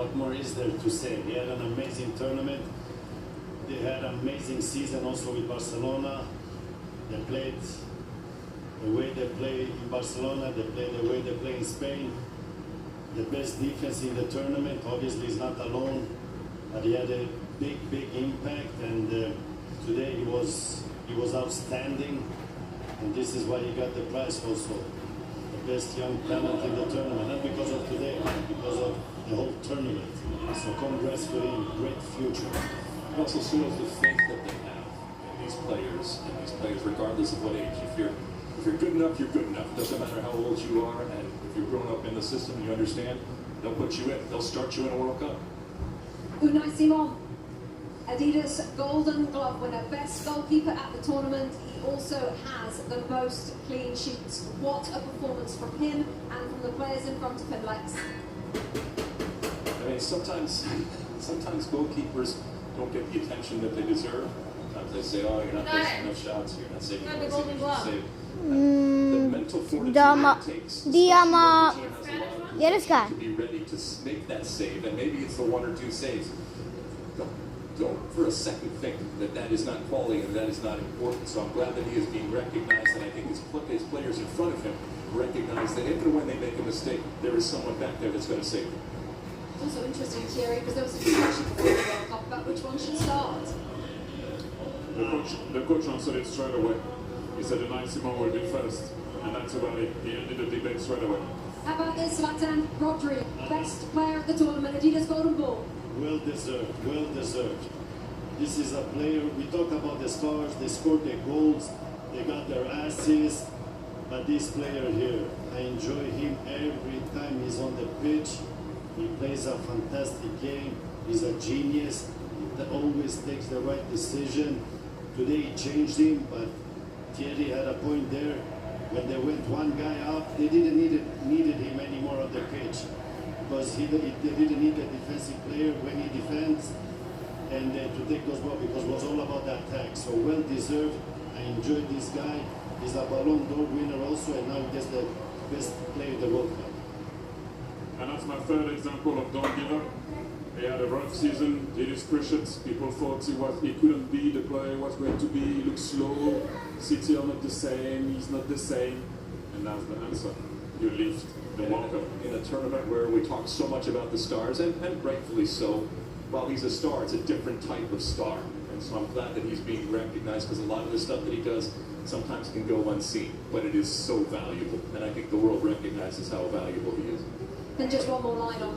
What more is there to say? He had an amazing tournament. They had an amazing season also with Barcelona. They played the way they play in Barcelona, they play the way they play in Spain. The best defense in the tournament, obviously is not alone, but he had a big impact, and today he was outstanding, and this is why he got the prize also. The best young talent in the tournament, not because of today, but because of the whole tournament. So congrats for him, great future. It also shows the faith that they have in these players, regardless of what age. If you're good enough, you're good enough. It doesn't matter how old you are, and if you've grown up in the system, you understand, they'll put you in. They'll start you in a World Cup. Unai Simon, Adidas Golden Glove winner, best goalkeeper at the tournament. He also has the most clean sheets. What a performance from him and from the players in front of him, Lex. I mean, sometimes goalkeepers don't get the attention that they deserve. Sometimes they say, oh, you're not taking enough shots, you're not saving enough saves. The mental fortitude it takes to be ready to make that save, and maybe it's the one or two saves. Don't for a second think that that is not quality and that is not important. So I'm glad that he is being recognized, and I think his players in front of him recognize that even when they make a mistake, there is someone back there that's going to save them. It's also interesting, Thierry, because there was a discussion before the World Cup about which one should start. The coach answered it straight away. He said Unai Simon will be first, and that's about it. He ended the debate straight away. How about this, Zlatan Rodri, best player at the tournament, Adidas Golden Ball. Well deserved, well deserved. This is a player, we talk about the stars, they scored their goals, they got their assists, but this player here, I enjoy him every time he's on the pitch. He plays a fantastic game, he's a genius, he always takes the right decision. Today he changed him, but Thierry had a point there. When they went one guy up, they didn't needed him anymore on the pitch, because they didn't need a defensive player when he defends and to take those balls, because it was all about the attack. So well deserved. I enjoyed this guy. He's a Ballon d'Or winner also, and now he gets the best player in the World Cup. And that's my third example of don't give up. He had a rough season, did his cruciates. People thought he couldn't be the player he was going to be. He looked slow. City are not the same. He's not the same. And that's the answer. You lift the World Cup. In a tournament where we talk so much about the stars, and rightfully so, while he's a star, it's a different type of star. And so I'm glad that he's being recognized, because a lot of the stuff that he does sometimes can go unseen, but it is so valuable. And I think the world recognizes how valuable he is. And just one more line on